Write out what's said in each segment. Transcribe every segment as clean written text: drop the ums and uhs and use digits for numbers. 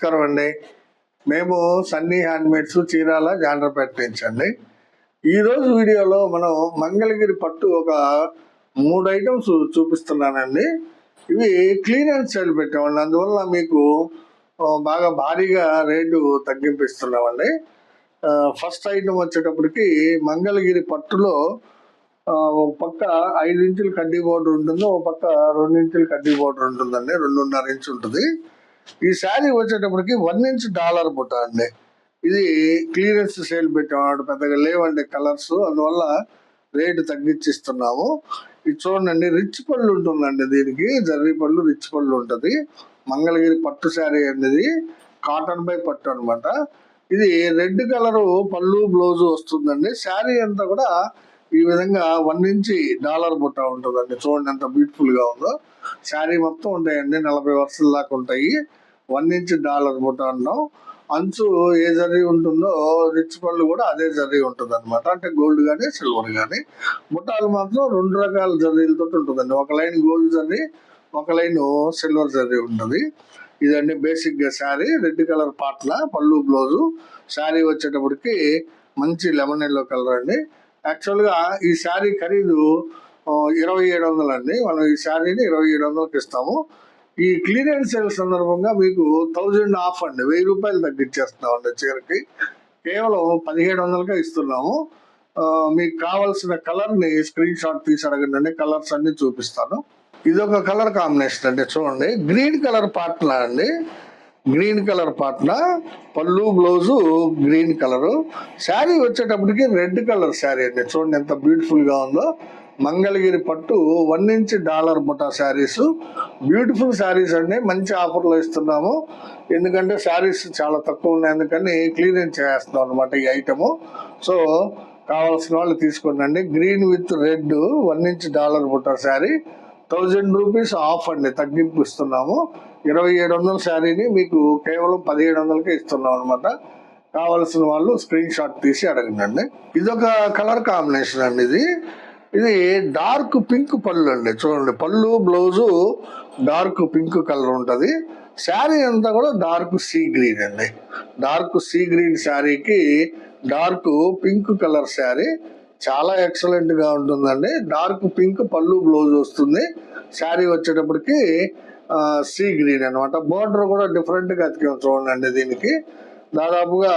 నమస్కారం అండి. మేము సన్నీ హ్యాండ్మేడ్స్ చీరాల జాండ్రపేట నుంచి అండి. ఈరోజు వీడియోలో మనం మంగళగిరి పట్టు ఒక 3 ఐటమ్స్ చూపిస్తున్నానండి. ఇవి క్లియరెన్స్ సేల్ పెట్టామండి, అందువల్ల మీకు బాగా భారీగా రేటు తగ్గింపిస్తున్నామండి. ఫస్ట్ ఐటమ్ వచ్చేటప్పటికి మంగళగిరి పట్టులో ఒక పక్క 5 ఇంచుల కడ్డీ బోర్డర్ ఉంటుంది, ఒక పక్క 2 ఇంచుల కడ్డీ బోర్డర్ ఉంటుందండి, 2.5 ఇంచు ఉంటుంది. ఈ శారీ వచ్చేటప్పటికి 1 ఇంచ్ డాలర్ బుట్ట అండి. ఇది క్లియరెన్స్ సేల్ పెట్టాడు, పెద్దగా లేవండి కలర్స్, అందువల్ల రేటు తగ్గించిస్తున్నాము. ఇది చూడండి, రిచ్ పళ్ళు ఉంటుందండి, దీనికి జర్రీ పళ్ళు రిచ్ పళ్ళు ఉంటుంది. మంగళగిరి పట్టు శారీ అనేది కాటన్ బై పట్టు అనమాట. ఇది రెడ్ కలర్ పళ్ళు బ్లౌజ్ వస్తుందండి. శారీ అంతా కూడా ఈ విధంగా 1 ఇంచ్ డాలర్ బుట్ట ఉంటుందండి. చూడండి ఎంత బ్యూటిఫుల్ గా ఉందో. శారీ మొత్తం ఉంటాయండి, 40 వరుసల దాకా ఉంటాయి. 1 ఇంచ్ డాలర్ బుట్ట అన్నాం. అంచు ఏ జర్రీ ఉంటుందో రిచ్ పళ్ళు కూడా అదే జర్రీ ఉంటుంది అనమాట. అంటే గోల్డ్ కానీ సిల్వర్ కానీ. బుట్టాలు మాత్రం 2 రకాల జర్రీలతో ఉంటుందండి. ఒక లైన్ గోల్డ్ జర్రీ, ఒక లైన్ సిల్వర్ జర్రీ ఉంటుంది. ఇదండి బేసిక్ గా శారీ. రెడ్ కలర్ పాట్ల పళ్ళు బ్లౌజు. శారీ వచ్చేటప్పటికి మంచి లెమన్ ఎల్లో కలర్ అండి. యాక్చువల్ గా ఈ శారీ ఖరీదు 2700 అండి. మనం ఈ శారీని 2700కి ఇస్తాము. ఈ క్లియరెన్స్ సేల్ సందర్భంగా మీకు 1000 ఆఫ్ అండి, 1000 రూపాయలు తగ్గించేస్తున్నాం అండి. చీరకి కేవలం 1700కే ఇస్తున్నాము. మీకు కావాల్సిన కలర్ ని స్క్రీన్ షాట్ తీసి అడగండి, కలర్స్ అన్ని చూపిస్తాను. ఇదొక కలర్ కాంబినేషన్ అండి, చూడండి. గ్రీన్ కలర్ పాట్ల అండి, గ్రీన్ కలర్ పాట్ల పళ్ళు బ్లౌజు గ్రీన్ కలరు. శారీ వచ్చేటప్పటికి రెడ్ కలర్ శారీ అండి. చూడండి ఎంత బ్యూటిఫుల్ గా ఉందో. మంగళగిరి పట్టు 1 ఇంచ్ డాలర్ బుటా శారీస్, బ్యూటిఫుల్ శారీస్ అండి. మంచి ఆఫర్లో ఇస్తున్నాము, ఎందుకంటే శారీస్ చాలా తక్కువ ఉన్నాయి, అందుకని క్లియరెన్స్ చేస్తున్నాం అనమాట ఈ ఐటము. సో కావాల్సిన వాళ్ళు తీసుకోండి. Green with red 1 inch dollar బుటా శారీ 1000 రూపీస్ ఆఫ్ అండి, తగ్గింపు ఇస్తున్నాము. 2700 శారీని మీకు కేవలం 1700కే ఇస్తున్నాం అనమాట. కావలసిన వాళ్ళు స్క్రీన్ షాట్ తీసి అడగండి. ఇదొక కలర్ కాంబినేషన్ అండి. ఇది డార్క్ పింక్ పళ్ళు అండి. చూడండి, పళ్ళు బ్లౌజు డార్క్ పింక్ కలర్ ఉంటుంది. శారీ అంతా కూడా డార్క్ సీ గ్రీన్ అండి. డార్క్ సీ గ్రీన్ శారీకి డార్క్ పింక్ కలర్ శారీ చాలా ఎక్సలెంట్ గా ఉంటుందండి. డార్క్ పింక్ పళ్ళు బ్లౌజ్ వస్తుంది. శారీ వచ్చేటప్పటికి సీ గ్రీన్ అనమాట. బోర్డర్ కూడా డిఫరెంట్ గా అతికాం చూడండి. దీనికి దాదాపుగా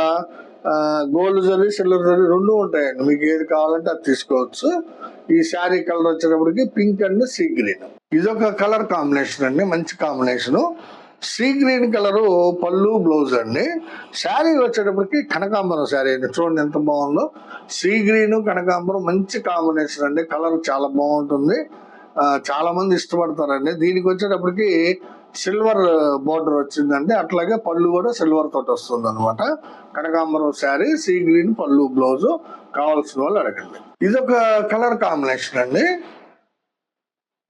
గోల్డ్ జరీ సిల్వర్ జరీ 2 ఉంటాయండి, మీకు ఏది కావాలంటే అది తీసుకోవచ్చు. ఈ శారీ కలర్ వచ్చేటప్పటికి పింక్ అండ్ సీ గ్రీన్. ఇదొక కలర్ కాంబినేషన్ అండి, మంచి కాంబినేషన్. సీ గ్రీన్ కలరు పళ్ళు బ్లౌజ్ అండి. శారీ వచ్చేటప్పటికి కనకాంబరం శారీ అండి. చూడండి ఎంత బాగుందో. సీ గ్రీన్ కనకాంబరం మంచి కాంబినేషన్ అండి. కలర్ చాలా బాగుంటుంది, చాలా మంది ఇష్టపడతారండి. దీనికి వచ్చేటప్పటికి సిల్వర్ బోర్డర్ వచ్చిందండి, అట్లాగే పళ్ళు కూడా సిల్వర్ తోటి వస్తుంది అనమాట. కనకాంబరం శారీ, సీ గ్రీన్ పళ్ళు బ్లౌజ్. కావాల్సిన వాళ్ళు అడగండి. ఇదొక కలర్ కాంబినేషన్ అండి,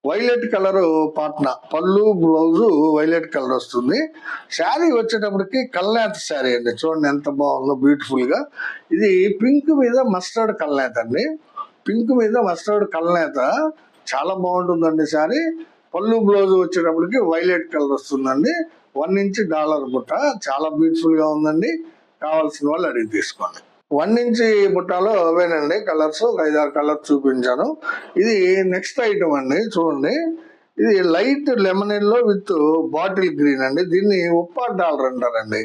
వైలెట్ కలర్ పాట్న పళ్ళు బ్లౌజు వైలెట్ కలర్ వస్తుంది. శారీ వచ్చేటప్పటికి కల్నేత శారీ అండి. చూడండి ఎంత బాగుందో బ్యూటిఫుల్ గా. ఇది పింక్ మీద మస్టర్డ్ కల్నేత అండి. పింక్ మీద మస్టర్డ్ కల్నేత చాలా బాగుంటుందండి శారీ. పళ్ళు బ్లౌజ్ వచ్చేటప్పటికి వైలెట్ కలర్ వస్తుందండి. 1 ఇంచ్ డాలర్ బుట్ట చాలా బ్యూటిఫుల్ గా ఉందండి. కావాల్సిన వాళ్ళు అడిగి తీసుకోండి. 1 ఇంచ్ బుట్టాలో అవేనండి కలర్స్, ఒక 5-6 కలర్స్ చూపించాను. ఇది నెక్స్ట్ ఐటమ్ అండి, చూడండి. ఇది light lemon yellow with bottle green అండి. దీన్ని ఉప్పాడ్ డాలర్ అంటారండి.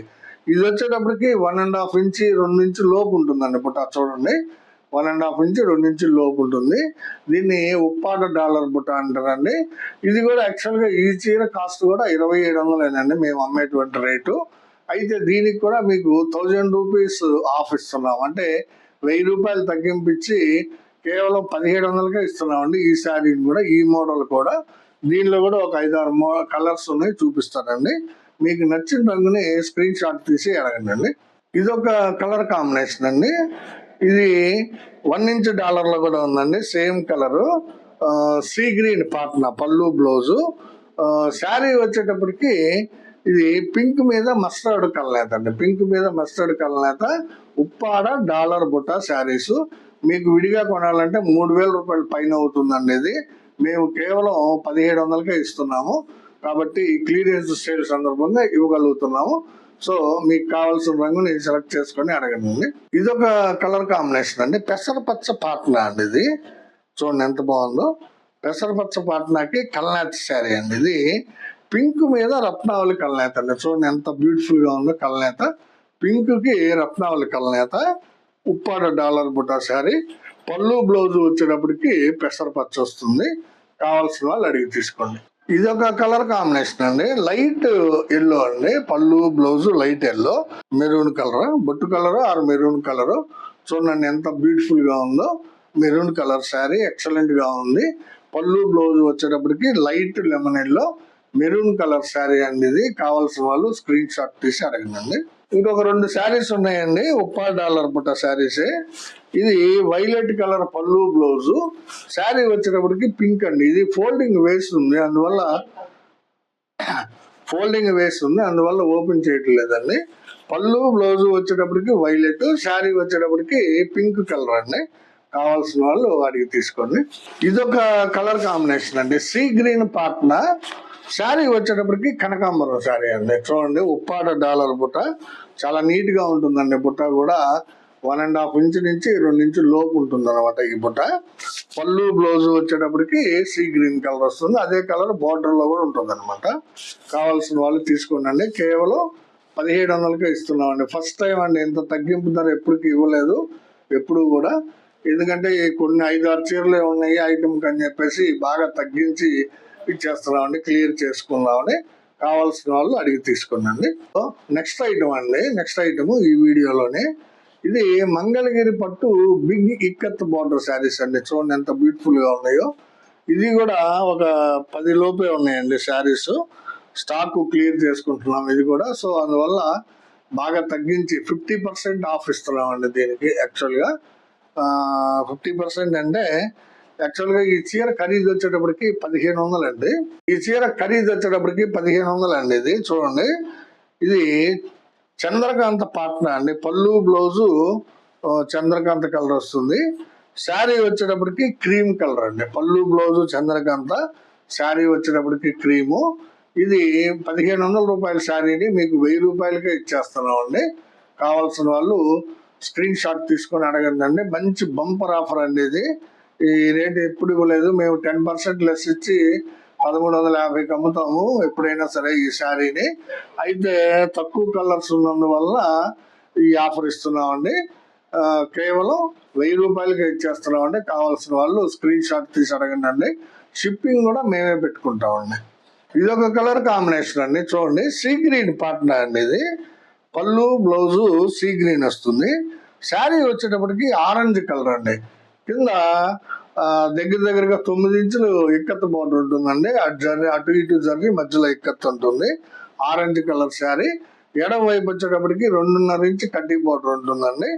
ఇది వచ్చేటప్పటికి 1.5 ఇంచ్ 2 ఇంచ్ లోపు ఉంటుందండి బుట్ట. చూడండి, 1.5 ఇంచ్ 2 ఇంచ్ లోపు ఉంటుంది. దీన్ని ఉప్పాడ డాలర్ బుట్ట అంటారండి. ఇది కూడా యాక్చువల్గా ఈ చీర కాస్ట్ కూడా 2700 మేము అమ్మేటువంటి రేటు. అయితే దీనికి కూడా మీకు 1000 రూపీస్ ఆఫ్ ఇస్తున్నాం, అంటే 1000 రూపాయలు తగ్గింపించి కేవలం 1700కే ఇస్తున్నామండి. ఈ శారీని కూడా, ఈ మోడల్ కూడా. దీనిలో కూడా ఒక 5-6 కలర్స్ ఉన్నాయి, చూపిస్తానండి. మీకు నచ్చిన రంగుని స్క్రీన్ షాట్ తీసి అడగండి. ఇదొక కలర్ కాంబినేషన్ అండి. ఇది 1 ఇంచ్ డాలర్ లో కూడా ఉందండి, same colour. Sea green Patna పళ్ళు బ్లౌజు. శారీ వచ్చేటప్పటికి ఇది పింక్ మీద మస్టర్డ్ కల్నేత అండి. పింక్ మీద మస్టర్డ్ కల్నేత ఉప్పాడ డాలర్ బుట్ట శారీస్. మీకు విడిగా కొనాలంటే 3000 రూపాయల పైన అవుతుందండి. ఇది మేము కేవలం 1700కే ఇస్తున్నాము, కాబట్టి క్లియరెన్స్ సేల్ సందర్భంగా ఇవ్వగలుగుతున్నాము. సో మీకు కావాల్సిన రంగుని సెలెక్ట్ చేసుకొని అడగండి. ఇదొక కలర్ కాంబినేషన్ అండి, పెసరపచ్చ పాట్నా అండి. ఇది చూడండి ఎంత బాగుందో. పెసరపచ్చ పాట్నాకి కల్నేత శారీ అండి. ఇది పింక్ మీద రత్నావళి కల్నేత అండి. చూడండి ఎంత బ్యూటిఫుల్ గా ఉందో కల్నేత. పింక్ కి రత్నావళి కల్నేత, ఉప్పాడ డాలర్ బుటా శారీ. పళ్ళు బ్లౌజ్ వచ్చేటప్పటికి పెసరపచ్చ వస్తుంది. కావాల్సిన వాళ్ళు అడిగి తీసుకోండి. ఇది ఒక కలర్ కాంబినేషన్ అండి, లైట్ ఎల్లో అండి. పళ్ళు blouse light yellow, maroon colour, బొట్టు కలర్ ఆర్ మెరూన్ కలర్. చూడండి ఎంత బ్యూటిఫుల్ గా ఉందో. మెరూన్ కలర్ శారీ ఎక్సలెంట్ గా ఉంది. పళ్ళు బ్లౌజ్ వచ్చేటప్పటికి light lemon yellow, maroon colour sari అండి. ఇది కావాల్సిన వాళ్ళు స్క్రీన్ షాట్ తీసి అడగండి. ఇంకొక 2 శారీస్ ఉన్నాయండి, ఉప్పాడ డాలర్ బుట్ట శారీస్. ఇది వైలెట్ కలర్ పళ్ళు బ్లౌజ్, శారీ వచ్చేటప్పటికి పింక్ అండి. ఇది ఫోల్డింగ్ వేస్తుంది, అందువల్ల ఓపెన్ చేయట్లేదండి. పళ్ళు బ్లౌజ్ వచ్చేటప్పటికి వైలెట్, శారీ వచ్చేటప్పటికి పింక్ కలర్ అండి. కావాల్సిన వాళ్ళు అడిగి తీసుకోండి. ఇదొక కలర్ కాంబినేషన్ అండి, సీ గ్రీన్ పాట్నా. శారీ వచ్చేటప్పటికి కనకాంబరం శారీ అండి. చూడండి ఉప్పాడ డాలర్ బుట్ట, చాలా నీట్ గా ఉంటుందండి. బుట్ట కూడా 1.5 ఇంచు నుంచి 2 ఇంచుల లోపు ఉంటుంది అనమాట ఈ బుట్ట. పళ్ళు బ్లౌజ్ వచ్చేటప్పటికి సీ గ్రీన్ కలర్ వస్తుంది, అదే కలర్ బార్డర్ లో కూడా ఉంటుంది అనమాట. కావాల్సిన వాళ్ళు తీసుకోండి. కేవలం 1700కే ఇస్తున్నామండి. ఫస్ట్ టైం అండి, ఇంత తగ్గింపు ధర ఎప్పటికి ఇవ్వలేదు ఎప్పుడు కూడా. ఎందుకంటే కొన్ని 5-6 చీరలే ఉన్నాయి ఐటమ్ అని చెప్పేసి బాగా తగ్గించి ఇచ్చేస్తున్నామండి, క్లియర్ చేసుకున్నామని. కావాల్సిన వాళ్ళు అడిగి తీసుకున్నాండి. నెక్స్ట్ ఐటమ్ అండి, నెక్స్ట్ ఐటమ్ ఈ వీడియోలోనే. ఇది మంగళగిరి పట్టు బిగ్ ఇక్కత్ బార్డర్ శారీస్ అండి. చూడండి ఎంత బ్యూటిఫుల్ గా ఉన్నాయో. ఇది కూడా ఒక 10 లోపే ఉన్నాయండి శారీస్. స్టాక్ క్లియర్ చేసుకుంటున్నాం ఇది కూడా. సో అందువల్ల బాగా తగ్గించి 50% ఆఫ్ ఇస్తున్నామండి దీనికి. యాక్చువల్గా 50% అంటే యాక్చువల్గా ఈ చీర ఖరీదు వచ్చేటప్పటికి 1500 అండి. ఈ చీర ఖరీదు వచ్చేటప్పటికి 1500 అండి. ఇది చూడండి, ఇది చంద్రకాంత పాట్నా అండి. పళ్ళు బ్లౌజు చంద్రకాంత కలర్ వస్తుంది, శారీ వచ్చేటప్పటికి క్రీమ్ కలర్ అండి. పళ్ళు బ్లౌజు చంద్రకాంత, శారీ వచ్చేటప్పటికి క్రీము. ఇది 1500 రూపాయల శారీని మీకు 1000 రూపాయలకే ఇచ్చేస్తున్నాం అండి. కావాల్సిన వాళ్ళు స్క్రీన్ షాట్ తీసుకొని అడగండి. మంచి బంపర్ ఆఫర్ అండి ఇది. ఈ రేట్ ఎప్పుడు ఇవ్వలేదు. మేము 10% లెస్ ఇచ్చి 1350కి అమ్ముతాము ఎప్పుడైనా సరే ఈ శారీని. అయితే తక్కువ కలర్స్ ఉన్నందువల్ల ఈ ఆఫర్ ఇస్తున్నామండి. కేవలం 1000 రూపాయలకి ఇచ్చేస్తున్నామండి. కావాల్సిన వాళ్ళు స్క్రీన్ షాట్ తీసి అడగండి. షిప్పింగ్ కూడా మేమే పెట్టుకుంటామండి. ఇదొక కలర్ కాంబినేషన్ అండి. చూడండి సీ గ్రీన్ పాట్నా అండి. ఇది పళ్ళు బ్లౌజు సీ గ్రీన్ వస్తుంది, శారీ వచ్చేటప్పటికి ఆరెంజ్ కలర్ అండి. కింద దగ్గరగా 9 ఇంచులు ఇక్కత్ బార్డర్ ఉంటుందండి. అటు ఇటు జర్రి మధ్యలో ఇక్కత్ ఉంటుంది. Orange colour sari. ఎడం వైపు వచ్చేటప్పటికి 2.5 ఇంచు కడ్డీ బార్డర్ ఉంటుందండి.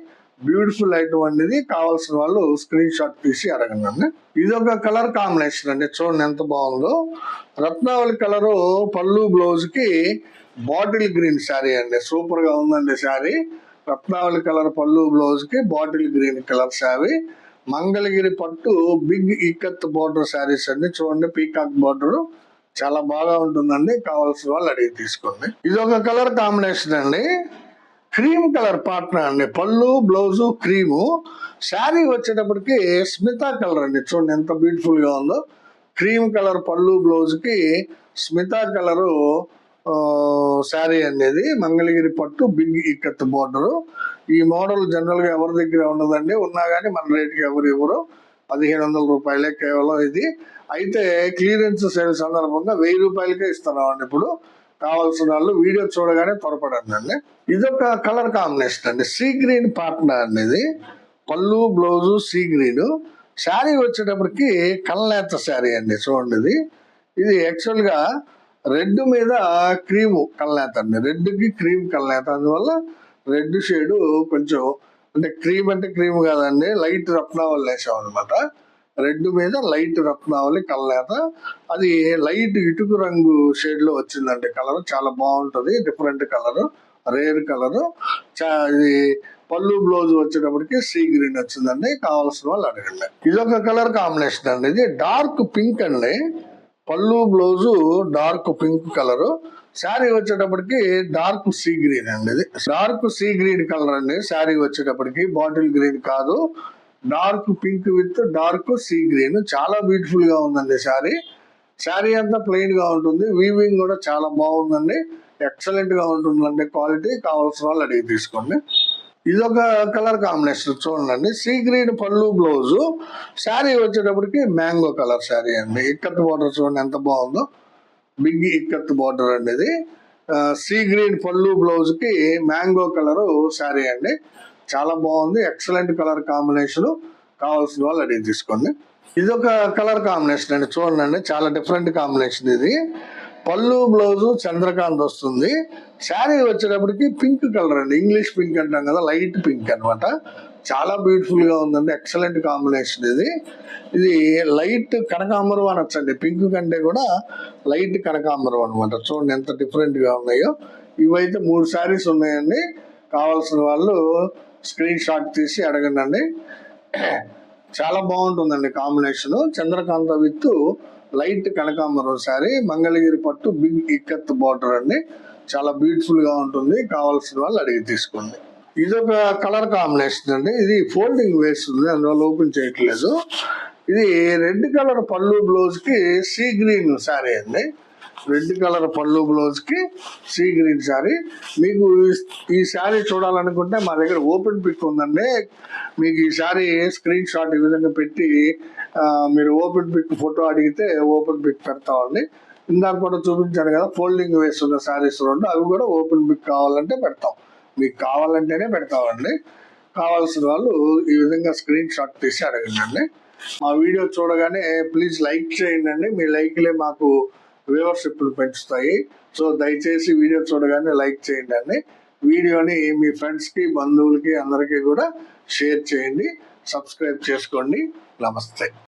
బ్యూటిఫుల్ ఐటమ్ అండి. కావాల్సిన వాళ్ళు స్క్రీన్ షాట్ తీసి అడగండి. ఇది ఒక కలర్ కాంబినేషన్ అండి. చూడండి ఎంత బాగుందో. రత్నావళి కలరు పళ్ళు బ్లౌజ్ కి బాటిల్ గ్రీన్ శారీ అండి. సూపర్ గా ఉందండి శారీ. రత్నావళి కలర్ పళ్ళు బ్లౌజ్ కి bottle green colour sari. Mangalagiri పట్టు బిగ్ ఇక్కత్ బార్డర్ శారీస్ అండి. చూడండి పీకాక్ బార్డర్ చాలా బాగా ఉంటుందండి. కావాల్సిన వాళ్ళు అడిగి తీసుకోండి. ఇది ఒక కలర్ కాంబినేషన్ అండి, క్రీమ్ కలర్ పాట్నా అండి. పళ్ళు బ్లౌజు క్రీము, శారీ వచ్చేటప్పటికి స్మితా కలర్ అండి. చూడండి ఎంత బ్యూటిఫుల్ గా ఉందో. క్రీమ్ కలర్ పళ్ళు బ్లౌజ్ కి స్మితా కలరు శారీ అనేది. మంగళగిరి పట్టు బిగ్ ఇక్కత్ బార్డర్. ఈ మోడల్ జనరల్ గా ఎవరి దగ్గర ఉండదండి, ఉన్నా కానీ మన రేట్కి ఎవరు ఇవ్వరు. 1500 రూపాయలే కేవలం ఇది. అయితే క్లియరెన్స్ సేల్ సందర్భంగా 1000 రూపాయలకే ఇస్తున్నామండి ఇప్పుడు. కావాల్సిన వాళ్ళు వీడియో చూడగానే త్వరపడండి. ఇదొక కలర్ కాంబినేషన్ అండి, సీ గ్రీన్ పాట్నా అండి. ఇది పళ్ళు బ్లౌజు సీ గ్రీన్, శారీ వచ్చేటప్పటికి కల్నేత శారీ అండి. చూడండి ఇది యాక్చువల్ గా రెడ్ మీద క్రీమ్ కల్నేత అండి. రెడ్ కి క్రీమ్ కల్నేత, అందువల్ల రెడ్ షేడ్ కొంచెం అంటే క్రీమ్ కాదండి, లైట్ రత్నావళి వేసాం అనమాట. రెడ్ మీద లైట్ రత్నావళి కల్నేత. అది లైట్ ఇటుకు రంగు షేడ్ లో వచ్చిందండి కలర్. చాలా బాగుంటది, డిఫరెంట్ కలర్, రేర్ కలర్. ఇది పళ్ళు బ్లౌజ్ వచ్చేటప్పటికి సీ గ్రీన్ వచ్చిందండి. కావాల్సిన వాళ్ళు అడగండి. ఇదొక కలర్ కాంబినేషన్ అండి. ఇది డార్క్ పింక్ అండి. పళ్ళు blouse dark pink colour, sari వచ్చేటప్పటికి డార్క్ సీ గ్రీన్ అండి. ఇది డార్క్ సీ గ్రీన్ కలర్ అండి. శారీ వచ్చేటప్పటికి బాటిల్ గ్రీన్ కాదు, dark pink with dark sea green. చాలా బ్యూటిఫుల్ గా ఉందండి శారీ. శారీ అంతా ప్లెయిన్ గా ఉంటుంది. వీవింగ్ కూడా చాలా బాగుందండి. ఎక్సలెంట్ గా ఉంటుందండి క్వాలిటీ. కావాల్సిన వాళ్ళు అడిగి తీసుకోండి. ఇదొక కలర్ కాంబినేషన్ చూడండి. సీ గ్రీన్ పళ్ళు బ్లౌజ్. శారీ వచ్చేటప్పటికి మ్యాంగో కలర్ శారీ అండి. ఇక్కత్ బార్డర్ చూడండి ఎంత బాగుందో. బిగ్ ఇక్కత్ బార్డర్ అండి ఇది. సీ గ్రీన్ పళ్ళు బ్లౌజ్ కి మ్యాంగో కలర్ శారీ అండి. చాలా బాగుంది. Excellent colour combination. కావాల్సిన వాళ్ళు అడిగి తీసుకోండి. ఇదొక కలర్ కాంబినేషన్ అండి. చూడండి చాలా డిఫరెంట్ కాంబినేషన్ ఇది. పళ్ళు బ్లౌజ్ చంద్రకాంత్ వస్తుంది. శారీ వచ్చేటప్పటికి పింక్ కలర్ అండి. ఇంగ్లీష్ పింక్ అంటాం కదా, లైట్ పింక్ అనమాట. చాలా బ్యూటిఫుల్ గా ఉందండి. ఎక్సలెంట్ కాంబినేషన్ ఇది. ఇది లైట్ కనకాంబరం అనొచ్చండి. పింక్ కంటే కూడా లైట్ కనకాంబరం అనమాట. చూడండి ఎంత డిఫరెంట్ గా ఉన్నాయో. ఇవైతే 3 శారీస్ ఉన్నాయండి. కావాల్సిన వాళ్ళు స్క్రీన్ షాట్ తీసి అడగండి. చాలా బాగుంటుందండి కాంబినేషన్. చంద్రకాంత విత్ లైట్ కనకాంబరం శారీ, మంగళగిరి పట్టు, బిగ్ ఇక్కత్ బార్డర్ అండి. చాలా బ్యూటిఫుల్ గా ఉంటుంది. కావాల్సిన వాళ్ళు అడిగి తీసుకోండి. ఇదొక కలర్ కాంబినేషన్ అండి. ఇది ఫోల్డింగ్ వేస్తుంది, అందువల్ల ఓపెన్ చేయట్లేదు. ఇది రెడ్ కలర్ పళ్ళు బ్లౌజ్ కి సీ గ్రీన్ శారీ అండి. రెడ్ కలర్ పళ్ళు బ్లౌజ్ కి సీ గ్రీన్ శారీ. మీకు ఈ శారీ చూడాలనుకుంటే మా దగ్గర ఓపెన్ పిక్ ఉందండి. మీకు ఈ శారీ స్క్రీన్ షాట్ ఈ విధంగా పెట్టి మీరు ఓపెన్ పిక్ ఫోటో అడిగితే ఓపెన్ పిక్ పెడతామండి. ఇందాక కూడా చూపించాను కదా ఫోల్డింగ్ వేస్తున్న శారీస్ 2, అవి కూడా ఓపెన్ పిక్ కావాలంటే పెడతాం. మీకు కావాలంటేనే పెడతామండి. కావాల్సిన వాళ్ళు ఈ విధంగా స్క్రీన్ షాట్ తీసి అడగండి. మా వీడియో చూడగానే ప్లీజ్ లైక్ చేయండి. మీ లైక్లే మాకు వ్యూవర్షిప్ పెంచుతాయి. సో దయచేసి వీడియో చూడగానే లైక్ చేయండి. వీడియోని మీ ఫ్రెండ్స్ కి, బంధువులకి అందరికీ కూడా షేర్ చేయండి. సబ్స్క్రైబ్ చేసుకోండి. నమస్తే.